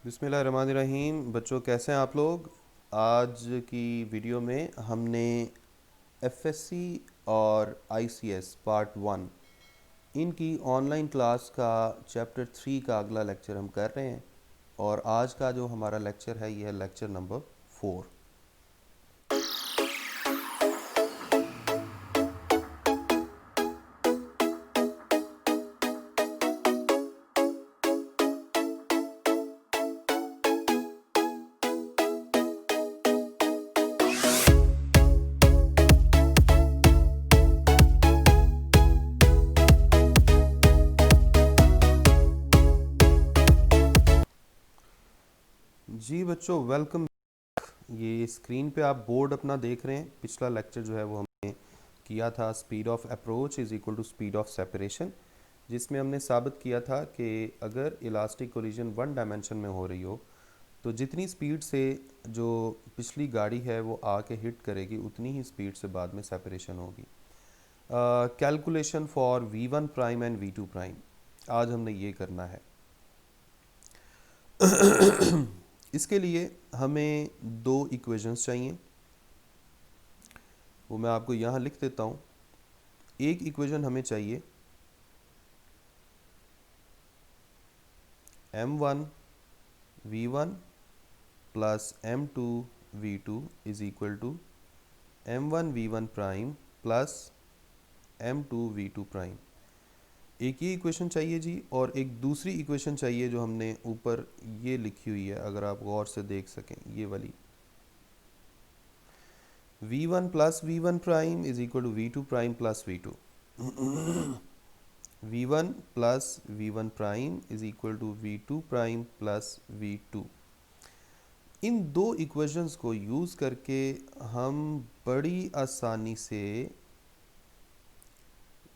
बिस्मिल्लाहिर्रहमानिर्रहीम। बच्चों कैसे हैं आप लोग। आज की वीडियो में हमने एफएससी और आईसीएस पार्ट 1 इनकी ऑनलाइन क्लास का चैप्टर 3 का अगला लेक्चर हम कर रहे हैं और आज का जो हमारा लेक्चर है यह है लेक्चर नंबर 4। जी बच्चों वेलकम। ये स्क्रीन पे आप बोर्ड अपना देख रहे हैं। पिछला लेक्चर जो है वो हमने किया था speed of approach is equal to speed of separation, जिसमें हमने साबित किया था कि अगर इलास्टिक कोलिजन वन डायमेंशन में हो रही हो तो जितनी स्पीड से जो पिछली गाड़ी है वो आके हिट करेगी उतनी ही स्पीड से बाद में सेपरेशन होगी। Calculation for v1 prime and v2 prime आज हमने ये करना है। इसके लिए हमें दो इक्वेशंस चाहिए, वो मैं आपको यहाँ लिख देता हूँ। एक इक्वेशन हमें चाहिए m1 v1 plus m2 v2 is equal to m1 v1 prime plus m2 v2 prime. एक ये इक्वेशन चाहिए जी, और एक दूसरी इक्वेशन चाहिए जो हमने ऊपर ये लिखी हुई है, अगर आप गौर से देख सकें ये वाली v1 plus v1 prime is equal to v2 prime plus v2। v1 plus v1 prime is equal to v2 prime plus v2। इन दो इक्वेशंस को यूज़ करके हम बड़ी आसानी से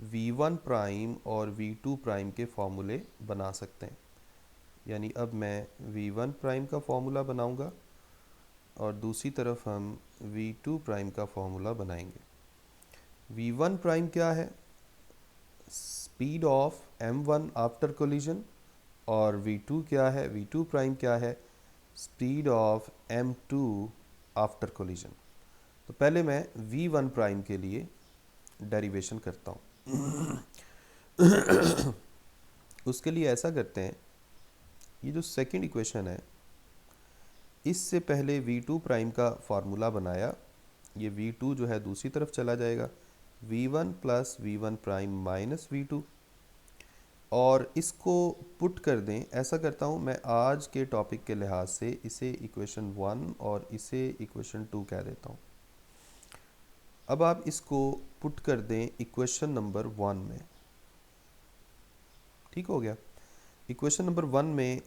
v1 प्राइम और v2 प्राइम के फॉर्मूले बना सकते हैं। यानी अब मैं v1 प्राइम का फॉर्मूला बनाऊंगा और दूसरी तरफ हम v2 प्राइम का फॉर्मूला बनाएंगे। v1 प्राइम क्या है? Speed of m1 after collision. और v2 क्या है? v2 प्राइम क्या है? Speed of m2 after collision. तो पहले मैं v1 प्राइम के लिए डेरिवेशन करता हूँ। उसके लिए ऐसा करते हैं, ये जो सेकंड इक्वेशन है इससे पहले v2 प्राइम का फार्मूला बनाया, ये v2 जो है दूसरी तरफ चला जाएगा, v1 plus v1 prime minus v2, और इसको पुट कर दें। ऐसा करता हूँ मैं आज के टॉपिक के लिहाज से इसे इक्वेशन 1 और इसे इक्वेशन 2 कह देता हूँ। अब आप इसको पुट कर दें इक्वेशन नंबर 1 में। ठीक हो गया। इक्वेशन नंबर 1 में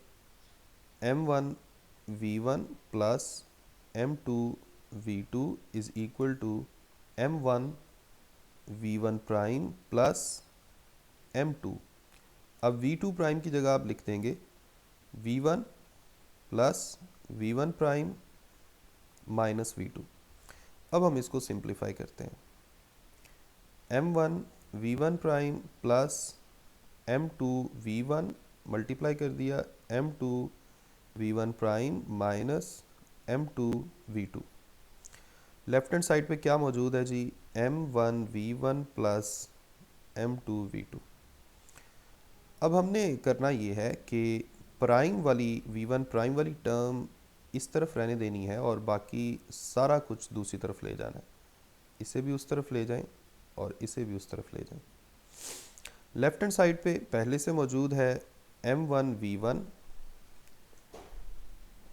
m1 v1 plus m2 v2 is equal to m1 v1 prime plus m2। अब v2 प्राइम की जगह आप लिख देंगे v1 plus v1 prime minus v2। अब हम इसको सिंप्लीफाई करते हैं। m1 v1 prime plus m2 v1 multiply कर दिया m2 v1 prime minus m2 v2। Left hand side पे क्या मौजूद है जी? m1 v1 plus m2 v2। अब हमने करना ये है कि प्राइम वाली v1 प्राइम वाली टर्म इस तरफ रहने देनी है और बाकी सारा कुछ दूसरी तरफ ले जाना है। इसे भी उस तरफ ले जाएं और इसे भी उस तरफ ले जाएं। लेफ्ट हैंड साइड पे पहले से मौजूद है m1 v1,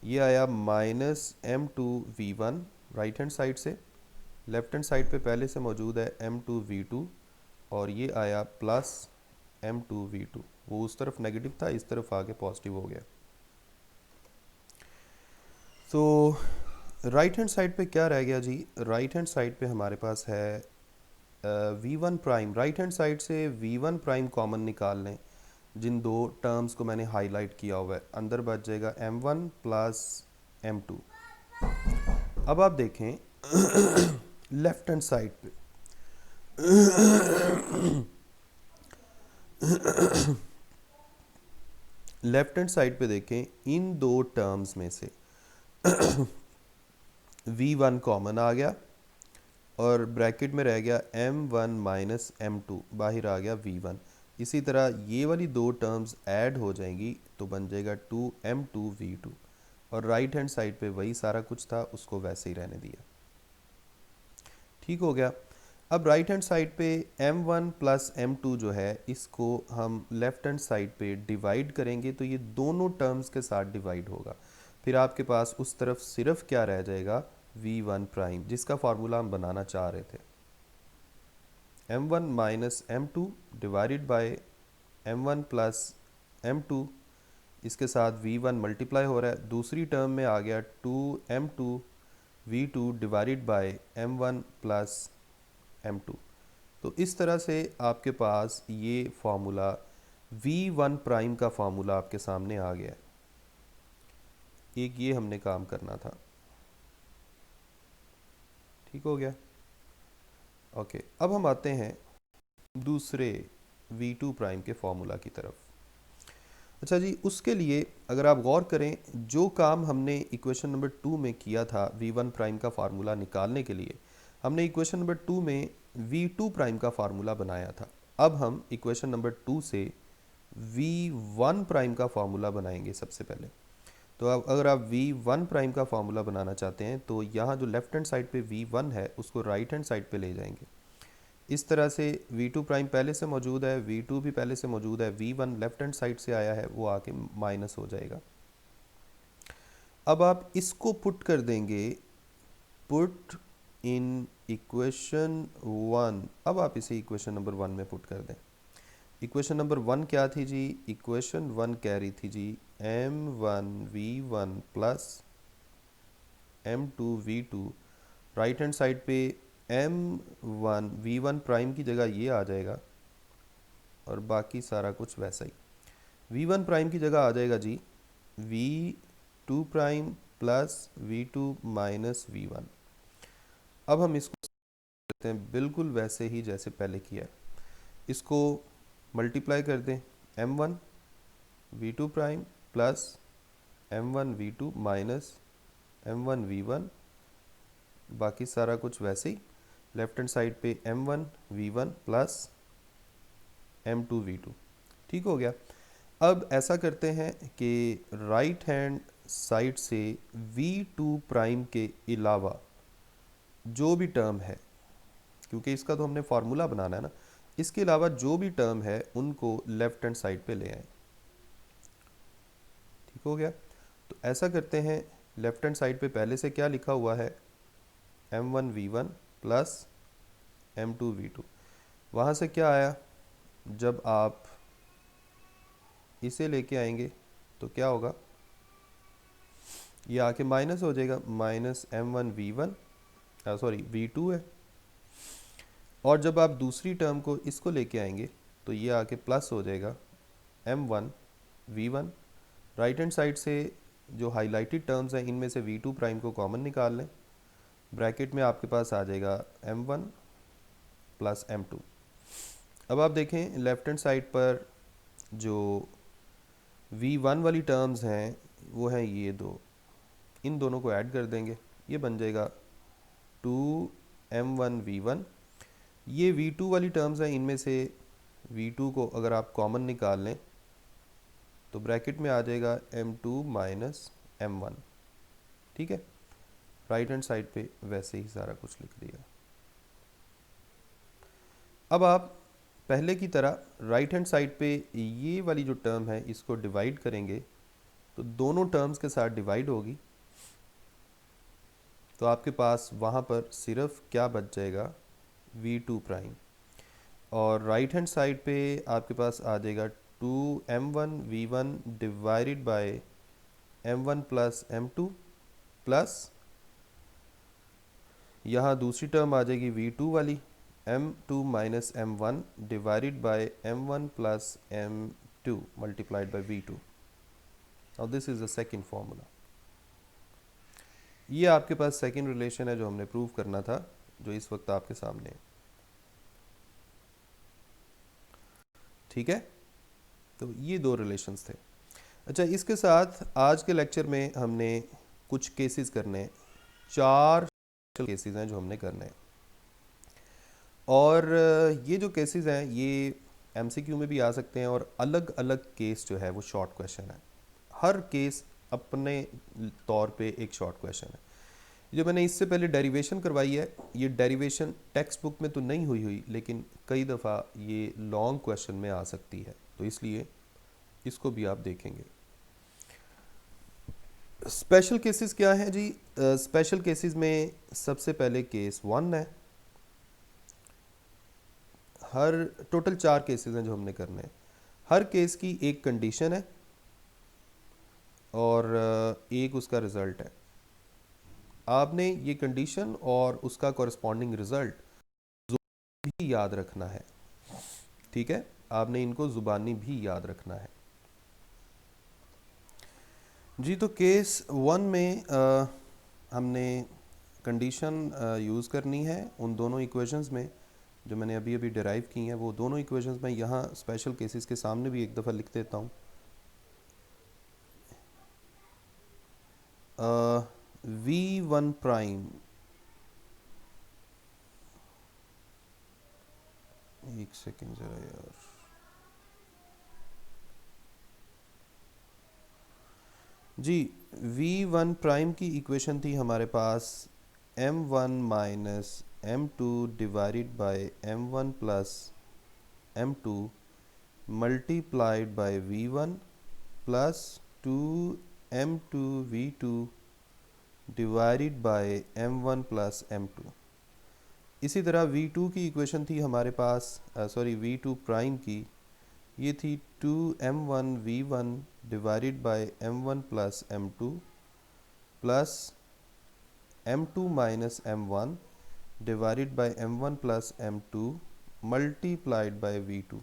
ये आया minus m2 v1 right hand side से। लेफ्ट हैंड साइड पे पहले से मौजूद है m2 v2 और ये आया प्लस m2 v2। वो उस तरफ नेगेटिव था, इस तरफ आके पॉजिटिव हो गया। तो राइट हैंड साइड पे क्या रह गया जी? राइट हैंड साइड पे हमारे पास है v1 prime. Right hand side से v1 प्राइम कॉमन निकाल लें। जिन दो टर्म्स को मैंने हाईलाइट किया हुआ है, अंदर बच जाएगा m1 प्लस m2। अब आप देखें लेफ्ट हैंड साइड पे लेफ्ट हैंड साइड पे देखें, इन दो टर्म्स में से v1 कॉमन आ गया और ब्रैकेट में रह गया m1 माइनस m2, बाहर आ गया v1। इसी तरह ये वाली दो टर्म्स ऐड हो जाएंगी तो बन जाएगा 2m2v2, और राइट हैंड साइड पे वही सारा कुछ था, उसको वैसे ही रहने दिया। ठीक हो गया। अब राइट हैंड साइड पे m1 प्लस m2 जो है, इसको हम लेफ्ट हैंड साइड पे डिवाइड करेंगे तो ये दोनों टर्म्स के साथ डिवाइड होगा। फिर आपके पास उस तरफ सिर्फ क्या रह जाएगा, v1 प्राइम, जिसका फार्मूला हम बनाना चाह रहे थे। m1 minus m2 divided by m1 plus m2, इसके साथ v1 मल्टीप्लाई हो रहा है, दूसरी टर्म में आ गया 2m2 v2 divided by m1 plus m2। तो इस तरह से आपके पास ये फार्मूला v1 प्राइम का फार्मूला आपके सामने आ गया है। एक ये हमने काम करना था। ठीक हो गया। ओके, अब हम आते हैं दूसरे v2 प्राइम के फार्मूला की तरफ। अच्छा जी, उसके लिए अगर आप गौर करें, जो काम हमने इक्वेशन नंबर 2 में किया था v1 प्राइम का फार्मूला निकालने के लिए, हमने इक्वेशन नंबर 2 में v2 प्राइम का फार्मूला बनाया था। अब हम इक्वेशन नंबर 2 से v1 प्राइम का फार्मूला बनाएंगे सबसे पहले। तो अब अगर आप v1 प्राइम का फार्मूला बनाना चाहते हैं तो यहाँ जो लेफ्ट हैंड साइड पे v1 है उसको राइट हैंड साइड पे ले जाएंगे। इस तरह से v2 प्राइम पहले से मौजूद है, v2 भी पहले से मौजूद है, v1 लेफ्ट हैंड साइड से आया है, वो आके माइनस हो जाएगा। अब आप इसको पुट कर देंगे, पुट इन इक्वेशन 1। अब आप इसे इक्वेशन नंबर 1 में पुट कर दें। इक्वेशन नंबर 1 क्या थी जी? इक्वेशन 1 कह रही थी जी m1v1 plus m2v2। Right hand side पे m1 v1 प्राइम की जगह ये आ जाएगा और बाकी सारा कुछ वैसा ही। v1 प्राइम की जगह आ जाएगा जी v2 prime plus v2 minus v1। अब हम इसको करते हैं बिल्कुल वैसे ही जैसे पहले किया है। इसको मल्टीप्लाई कर दें, m1 v2 prime plus m1 v2 minus m1 v1, बाकी सारा कुछ वैसे ही। लेफ्ट हैंड साइड पे m1 v1 plus m2 v2। ठीक हो गया। अब ऐसा करते हैं कि राइट हैंड साइड से v2 प्राइम के अलावा जो भी टर्म है, क्योंकि इसका तो हमने फार्मूला बनाना है ना, इसके अलावा जो भी टर्म है उनको लेफ्ट हैंड साइड पे ले आए। ठीक हो गया। तो ऐसा करते हैं, लेफ्ट हैंड साइड पे पहले से क्या लिखा हुआ है, m1 v1 plus m2 v2। वहाँ से क्या आया, जब आप इसे लेके आएंगे तो क्या होगा, ये आके माइनस हो जाएगा, minus m1 v1, sorry v2 है। और जब आप दूसरी टर्म को इसको लेके आएंगे तो ये आके प्लस हो जाएगा m1 v1। Right hand side से जो हाईलाइटेड टर्म्स हैं इनमें से v2 प्राइम को कॉमन निकाल लें, ब्रैकेट में आपके पास आ जाएगा m1 प्लस m2। अब आप देखें लेफ्ट हैंड साइड पर जो v1 वाली टर्म्स हैं वो हैं ये दो, इन दोनों को ऐड कर देंगे, ये बन जाएगा 2m1 v1। ये v2 वाली टर्म्स हैं, इनमें से v2 को अगर आप कॉमन निकाल लें तो ब्रैकेट में आ जाएगा m2 माइनस m1। ठीक है, राइट हैंड साइड पे वैसे ही सारा कुछ लिख दिया। अब आप पहले की तरह राइट हैंड साइड पे ये वाली जो टर्म है इसको डिवाइड करेंगे तो दोनों टर्म्स के साथ डिवाइड होगी, तो आपके पास वहाँ पर सिर्फ क्या बच जाएगा, v2 प्राइम। और राइट हैंड साइड पे आपके पास आ जाएगा 2m1 v1 divided by m1 plus m2 plus यहाँ दूसरी टर्म आ जाएगी v2 वाली m2 minus m1 divided by m1 plus m2 multiplied by v2। Now this is the second formula. ये आपके पास सेकंड रिलेशन है जो हमने प्रूव करना था, जो इस वक्त आपके सामने है। ठीक है, तो ये दो रिलेशंस थे। अच्छा, इसके साथ आज के लेक्चर में हमने कुछ केसेस करने हैं। 4 केसेस हैं जो हमने करने हैं, और ये जो केसेस हैं ये एमसीक्यू में भी आ सकते हैं, और अलग अलग केस जो है वो शॉर्ट क्वेश्चन है। हर केस अपने तौर पे एक शॉर्ट क्वेश्चन है। जो मैंने इससे पहले डेरिवेशन करवाई है, ये डेरिवेशन टेक्स्ट बुक में तो नहीं हुई, लेकिन कई दफ़ा ये लॉन्ग क्वेश्चन में आ सकती है, तो इसलिए इसको भी आप देखेंगे। स्पेशल केसेस क्या हैं जी? स्पेशल केसेस में सबसे पहले केस 1 है। हर टोटल 4 केसेस हैं जो हमने करने हैं। हर केस की एक कंडीशन है और एक उसका रिज़ल्ट है। आपने ये कंडीशन और उसका कॉरस्पॉन्डिंग रिज़ल्ट भी याद रखना है, ठीक है? आपने इनको ज़ुबानी भी याद रखना है जी। तो केस 1 में हमने कंडीशन यूज़ करनी है उन दोनों इक्वेशंस में जो मैंने अभी अभी डिराइव की हैं। वो दोनों इक्वेशंस मैं यहाँ स्पेशल केसेस के सामने भी एक दफ़ा लिख देता हूँ। V1 प्राइम, एक सेकेंड ज़रा यार, जी V1 प्राइम की इक्वेशन थी हमारे पास M1 minus M2 divided by M1 plus M2 multiplied by V1 plus 2M2 V2 divided by M1 plus M2। इसी तरह V2 की इक्वेशन थी हमारे पास, V2 प्राइम की, ये थी 2M1 V1 divided by M1 plus M2 plus M2 minus M1 divided by M1 plus M2 multiplied by V2।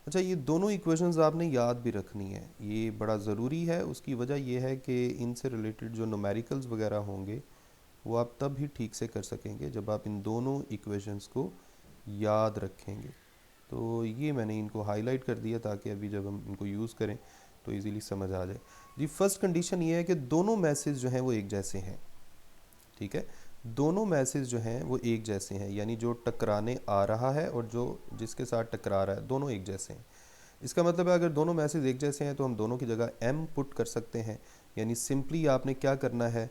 अच्छा, ये दोनों इक्वेशंस आपने याद भी रखनी है, ये बड़ा ज़रूरी है। उसकी वजह ये है कि इनसे रिलेटेड जो न्यूमेरिकल्स वगैरह होंगे वो आप तब भी ठीक से कर सकेंगे जब आप इन दोनों इक्वेशंस को याद रखेंगे। तो ये मैंने इनको हाईलाइट कर दिया ताकि अभी जब हम इनको यूज़ करें तो इजीली समझ आ जाए जी। फर्स्ट कंडीशन ये है कि दोनों मैसेज जो हैं वो एक जैसे हैं, ठीक है? दोनों मैसेज जो हैं वो एक जैसे हैं, यानी जो टकराने आ रहा है और जो जिसके साथ टकरा रहा है दोनों एक जैसे हैं। इसका मतलब है अगर दोनों मैसेज एक जैसे हैं तो हम दोनों की जगह m पुट कर सकते हैं। यानी सिंपली आपने क्या करना है,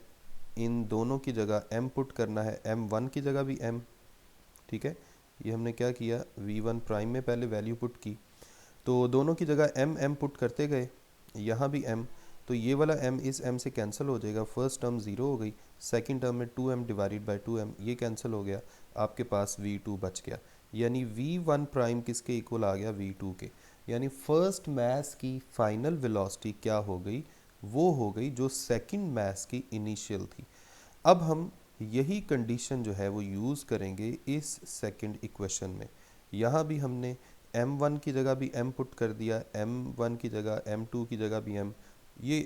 इन दोनों की जगह m पुट करना है, M1 की जगह भी m, ठीक है? ये हमने क्या किया, V1 प्राइम में पहले वैल्यू पुट की, तो दोनों की जगह m पुट करते गए, यहाँ भी m, तो ये वाला m इस m से कैंसिल हो जाएगा। फर्स्ट टर्म 0 हो गई, सेकंड टर्म में 2m डिवाइडेड बाय 2m, ये कैंसिल हो गया, आपके पास V2 बच गया। यानी V1 प्राइम किसके इक्वल आ गया, V2 के। यानी फर्स्ट मैस की फाइनल वेलोसिटी क्या हो गई, वो हो गई जो सेकंड मैस की इनिशियल थी। अब हम यही कंडीशन जो है वो यूज़ करेंगे इस सेकंड इक्वेशन में। यहाँ भी हमने M1 की जगह भी m पुट कर दिया, M1 की जगह M2 की जगह भी m, ये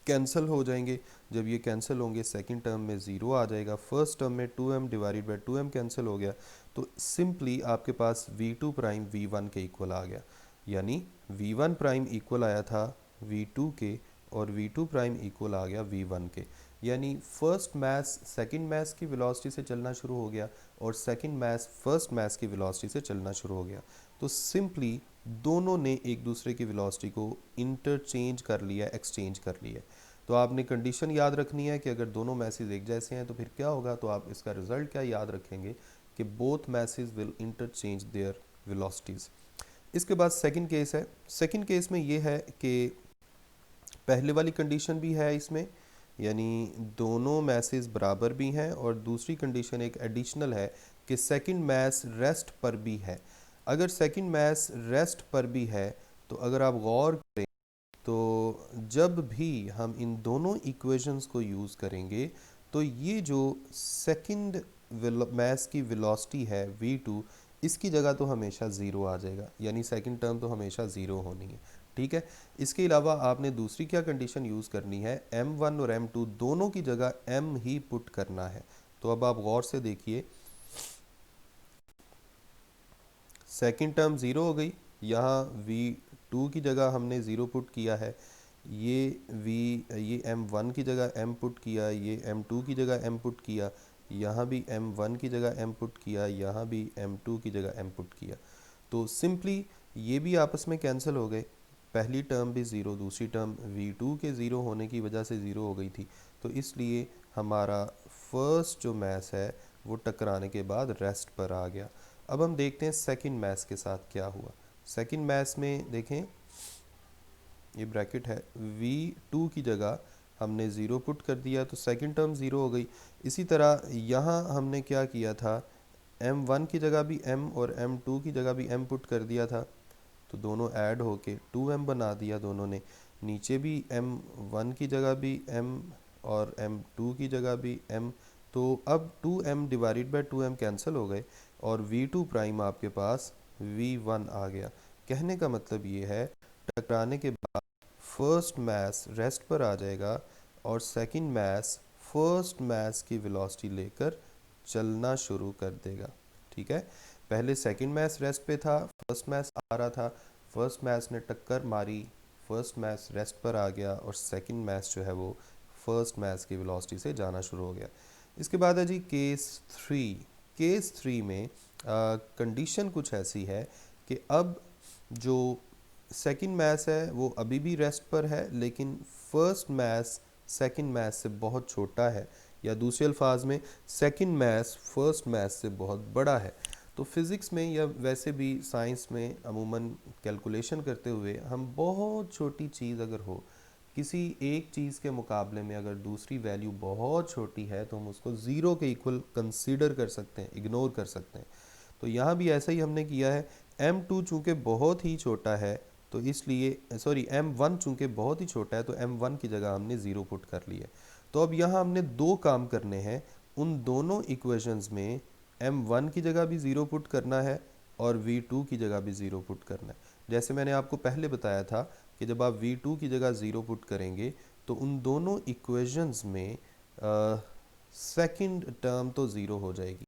कैंसिल हो जाएंगे। जब ये कैंसिल होंगे सेकंड टर्म में 0 आ जाएगा, फर्स्ट टर्म में 2m divided by 2m cancel हो गया, तो सिंपली आपके पास V2 प्राइम V1 के इक्वल आ गया। यानी V1 प्राइम इक्वल आया था V2 के और V2 प्राइम इक्वल आ गया V1 के। यानी फर्स्ट मैस सेकंड मैस की वेलोसिटी से चलना शुरू हो गया और सेकंड मैस फर्स्ट मैस की वेलोसिटी से चलना शुरू हो गया। तो सिंपली दोनों ने एक दूसरे की वेलोसिटी को इंटरचेंज कर लिया, एक्सचेंज कर लिया। तो आपने कंडीशन याद रखनी है कि अगर दोनों मैसेज एक जैसे हैं तो फिर क्या होगा, तो आप इसका रिजल्ट क्या याद रखेंगे कि both masses will interchange their velocities. इसके बाद सेकंड केस है। सेकंड केस में ये है कि पहले वाली कंडीशन भी है इसमें, यानी दोनों मैसेज बराबर भी हैं, और दूसरी कंडीशन एक एडिशनल है कि सेकंड मैस रेस्ट पर भी है। अगर सेकंड मैस रेस्ट पर भी है तो अगर आप गौर करें तो जब भी हम इन दोनों इक्वेशंस को यूज़ करेंगे तो ये जो सेकंड मैस की वेलोसिटी है V2, इसकी जगह तो हमेशा 0 आ जाएगा, यानी सेकंड टर्म तो हमेशा 0 होनी है, ठीक है? इसके अलावा आपने दूसरी क्या कंडीशन यूज़ करनी है, M1 और M2 दोनों की जगह m ही पुट करना है। तो अब आप गौर से देखिए, सेकंड टर्म 0 हो गई, यहाँ V2 की जगह हमने 0 पुट किया है, ये m1 की जगह m पुट किया, ये m2 की जगह m पुट किया, यहाँ भी m1 की जगह m पुट किया, यहाँ भी m2 की जगह m पुट किया। तो सिंपली ये भी आपस में कैंसिल हो गए, पहली टर्म भी ज़ीरो, दूसरी टर्म v2 के ज़ीरो होने की वजह से ज़ीरो हो गई थी। तो इसलिए हमारा फर्स्ट जो मैस है वो टकराने के बाद रेस्ट पर आ गया। अब हम देखते हैं सेकंड मैस के साथ क्या हुआ। सेकंड मैस में देखें, ये ब्रैकेट है, v2 की जगह हमने ज़ीरो पुट कर दिया तो सेकंड टर्म ज़ीरो हो गई। इसी तरह यहाँ हमने क्या किया था, m1 की जगह भी m और m2 की जगह भी m पुट कर दिया था, तो दोनों ऐड होके 2m बना दिया दोनों ने। नीचे भी m1 की जगह भी m और m2 की जगह भी m, तो अब 2m divided by 2m cancel हो गए और v2 प्राइम आपके पास v1 आ गया। कहने का मतलब ये है, टकराने के बाद फर्स्ट मैस रेस्ट पर आ जाएगा और सेकंड मैस फर्स्ट मैस की वेलोसिटी लेकर चलना शुरू कर देगा। ठीक है, पहले सेकंड मैस रेस्ट पे था, फर्स्ट मैस आ रहा था, फर्स्ट मैस ने टक्कर मारी, फर्स्ट मैस रेस्ट पर आ गया और सेकंड मैस जो है वो फर्स्ट मैस की वेलोसिटी से जाना शुरू हो गया। इसके बाद है जी केस थ्री। केस थ्री में कंडीशन कुछ ऐसी है कि अब जो सेकंड मैस है वो अभी भी रेस्ट पर है, लेकिन फर्स्ट मैस सेकंड मैस से बहुत छोटा है, या दूसरे अल्फाज में सेकंड मैस फर्स्ट मैस से बहुत बड़ा है। तो फिज़िक्स में या वैसे भी साइंस में अमूमन कैलकुलेशन करते हुए हम बहुत छोटी चीज़ अगर हो, किसी एक चीज़ के मुकाबले में अगर दूसरी वैल्यू बहुत छोटी है तो हम उसको ज़ीरो के इक्वल कंसीडर कर सकते हैं, इग्नोर कर सकते हैं। तो यहाँ भी ऐसा ही हमने किया है। m2 चूँकि बहुत ही छोटा है तो इसलिए m1 चूँकि बहुत ही छोटा है तो m1 की जगह हमने ज़ीरो पुट कर लिया। तो अब यहाँ हमने दो काम करने हैं, उन दोनों इक्वेशंस में m1 की जगह भी ज़ीरो पुट करना है और v2 की जगह भी ज़ीरो पुट करना है। जैसे मैंने आपको पहले बताया था कि जब आप v2 की जगह ज़ीरो पुट करेंगे तो उन दोनों इक्वेशंस में सेकंड टर्म तो ज़ीरो हो जाएगी,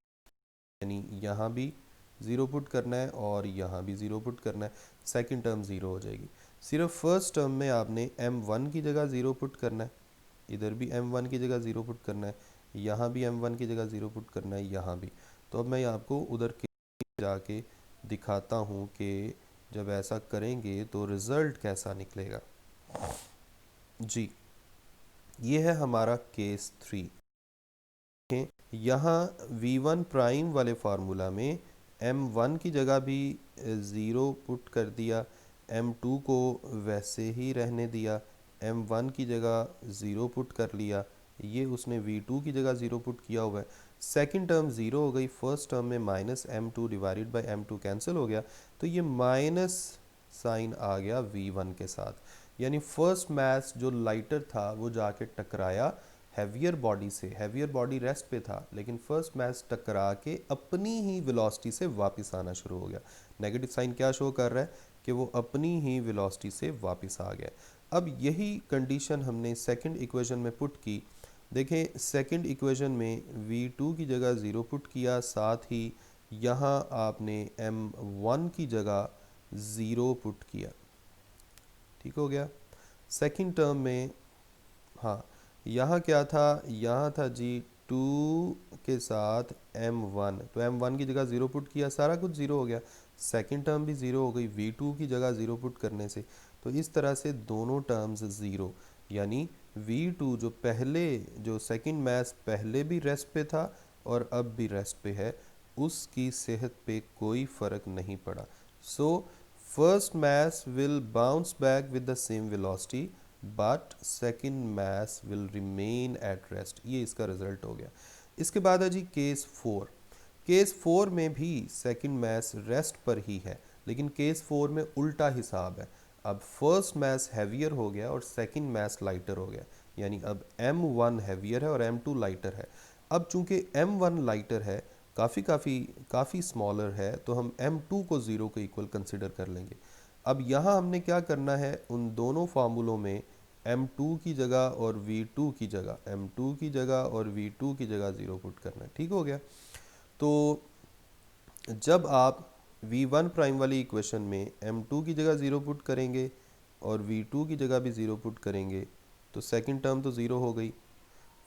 यानी यहाँ भी ज़ीरो पुट करना है और यहाँ भी ज़ीरो पुट करना है, सेकंड टर्म ज़ीरो हो जाएगी। सिर्फ फर्स्ट टर्म में आपने m1 की जगह ज़ीरो पुट करना है, इधर भी m1 की जगह ज़ीरो पुट करना है, यहाँ भी m1 की जगह ज़ीरो पुट करना है, यहाँ भी। तो अब मैं आपको उधर के जाके दिखाता हूँ कि जब ऐसा करेंगे तो रिज़ल्ट कैसा निकलेगा। जी, ये है हमारा केस थ्री। यहाँ v1 प्राइम वाले फार्मूला में m1 की जगह भी ज़ीरो पुट कर दिया, m2 को वैसे ही रहने दिया, m1 की जगह ज़ीरो पुट कर लिया, ये उसने v2 की जगह ज़ीरो पुट किया हुआ है। सेकंड टर्म ज़ीरो हो गई, फर्स्ट टर्म में minus m2 divided by m2 cancel हो गया, तो ये माइनस साइन आ गया v1 के साथ, यानी फर्स्ट मैस जो लाइटर था वो जाके टकराया हैवियर बॉडी से। हैवियर बॉडी रेस्ट पे था लेकिन फर्स्ट मैस टकरा के अपनी ही वेलोसिटी से वापस आना शुरू हो गया। नेगेटिव साइन क्या शो कर रहा है कि वो अपनी ही वेलोसिटी से वापस आ गया। अब यही कंडीशन हमने सेकंड इक्वेशन में पुट की। देखें सेकंड इक्वेशन में v2 की जगह ज़ीरो पुट किया, साथ ही यहाँ आपने m1 की जगह ज़ीरो पुट किया। ठीक हो गया। सेकंड टर्म में हाँ, यहाँ क्या था, यहाँ था जी 2 के साथ m1, तो m1 की जगह ज़ीरो पुट किया, सारा कुछ ज़ीरो हो गया, सेकंड टर्म भी ज़ीरो हो गई v2 की जगह ज़ीरो पुट करने से। तो इस तरह से दोनों टर्म्स ज़ीरो, यानी v2 जो पहले जो सेकंड मैस पहले भी रेस्ट पे था और अब भी रेस्ट पे है, उसकी सेहत पे कोई फ़र्क नहीं पड़ा। So first mass will bounce back with the same velocity but second mass will remain at rest. ये इसका रिजल्ट हो गया। इसके बाद है जी केस फोर। केस फोर में भी सेकंड मैस रेस्ट पर ही है, लेकिन केस फोर में उल्टा हिसाब है। अब फर्स्ट मैस हैवियर हो गया और सेकंड मैस लाइटर हो गया, यानी अब m1 हैवियर है और m2 लाइटर है। अब चूंकि m1 लाइटर है, काफ़ी स्मॉलर है, तो हम m2 को ज़ीरो के इक्वल कंसिडर कर लेंगे। अब यहाँ हमने क्या करना है, उन दोनों फार्मूलों में m2 की जगह और v2 की जगह m2 की जगह और v2 की जगह ज़ीरो पुट करना है। ठीक हो गया। तो जब आप v1 प्राइम वाली इक्वेशन में m2 की जगह ज़ीरो पुट करेंगे और v2 की जगह भी 0 पुट करेंगे तो सेकंड टर्म तो 0 हो गई,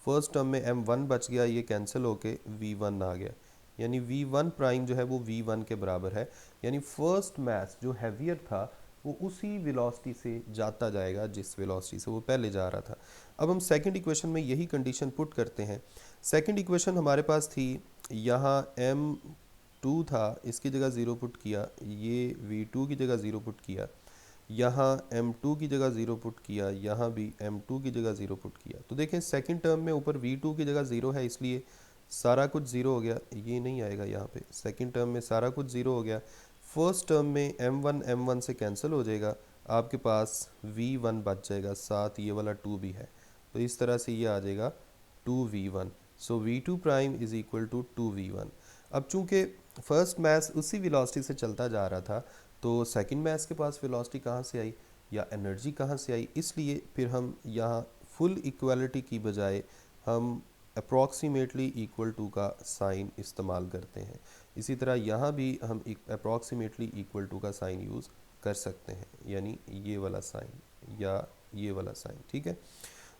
फर्स्ट टर्म में m1 बच गया, ये कैंसिल होके v1 आ गया, यानी v1 प्राइम जो है वो v1 के बराबर है। यानी फर्स्ट मास जो हैवियर था वो उसी वेलोसिटी से जाता जाएगा जिस वेलोसिटी से वो पहले जा रहा था। अब हम सेकंड इक्वेशन में यही कंडीशन पुट करते हैं। सेकंड इक्वेशन हमारे पास थी, यहाँ m2 था, इसकी जगह 0 पुट किया, ये v2 की जगह 0 पुट किया, यहाँ m2 की जगह 0 पुट किया, यहाँ भी m2 की जगह 0 पुट किया। तो देखें सेकंड टर्म में ऊपर v2 की जगह 0 है, इसलिए सारा कुछ 0 हो गया, ये नहीं आएगा यहाँ पे। सेकंड टर्म में सारा कुछ 0 हो गया। फर्स्ट टर्म में m1 से कैंसिल हो जाएगा, आपके पास v1 बच जाएगा, साथ ये वाला 2 भी है, तो इस तरह से ये आ जाएगा 2v1। So v2 prime is equal to 2v1। अब चूंकि फर्स्ट मैस उसी वेलोसिटी से चलता जा रहा था तो सेकंड मैस के पास वेलोसिटी कहाँ से आई या एनर्जी कहाँ से आई, इसलिए फिर हम यहाँ फुल इक्वालिटी की बजाय हम अप्रॉक्सीमेटली इक्वल टू का साइन इस्तेमाल करते हैं। इसी तरह यहाँ भी हम अप्रॉक्सीमेटली इक्वल टू का साइन यूज़ कर सकते हैं, यानी ये वाला साइन या ये वाला साइन, ठीक है।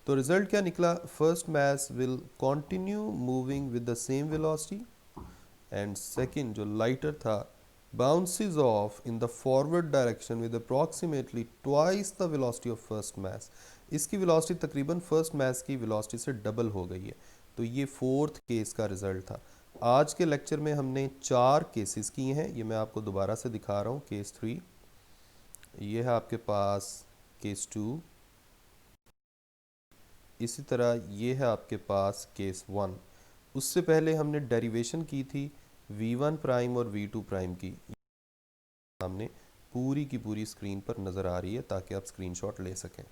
तो रिजल्ट क्या निकला, first mass will continue moving with the same velocity and second जो लाइटर था bounces off in the forward direction with approximately twice the velocity of first mass। इसकी वेलोसिटी तकरीबन फर्स्ट मास की वेलोसिटी से double हो गई है। तो ये फोर्थ केस का रिजल्ट था। आज के लेक्चर में हमने 4 केसेस किए हैं, ये मैं आपको दोबारा से दिखा रहा हूँ। केस 3, ये है आपके पास केस 2, इसी तरह ये है आपके पास केस 1। उससे पहले हमने डेरिवेशन की थी v1 प्राइम और v2 प्राइम की, सामने पूरी की पूरी स्क्रीन पर नज़र आ रही है ताकि आप स्क्रीनशॉट ले सकें।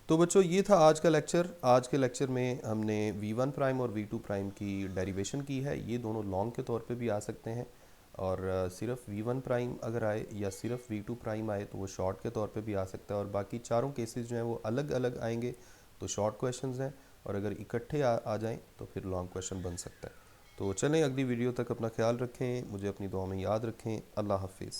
तो बच्चों ये था आज का लेक्चर। आज के लेक्चर में हमने v1 प्राइम और v2 प्राइम की डेरिवेशन की है। ये दोनों लॉन्ग के तौर पे भी आ सकते हैं और सिर्फ v1 प्राइम अगर आए या सिर्फ v2 प्राइम आए तो वो शॉर्ट के तौर पे भी आ सकता है, और बाकी चारों केसेस जो हैं वो अलग अलग आएंगे तो शॉर्ट क्वेश्चंस हैं, और अगर इकट्ठे आ जाएं तो फिर लॉन्ग क्वेश्चन बन सकता है। तो चलें, अगली वीडियो तक अपना ख्याल रखें, मुझे अपनी दुआ में याद रखें। अल्लाह हाफिज़।